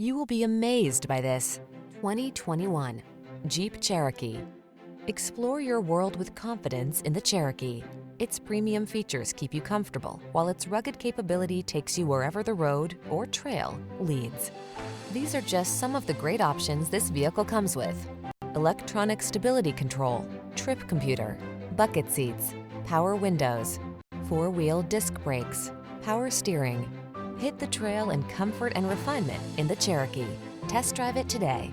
You will be amazed by this 2021 Jeep Cherokee. Explore your world with confidence in the Cherokee. Its premium features keep you comfortable, while its rugged capability takes you wherever the road or trail leads. These are just some of the great options this vehicle comes with: electronic stability control, trip computer, bucket seats, power windows, four-wheel disc brakes, power steering. Hit the trail in comfort and refinement in the Cherokee. Test drive it today.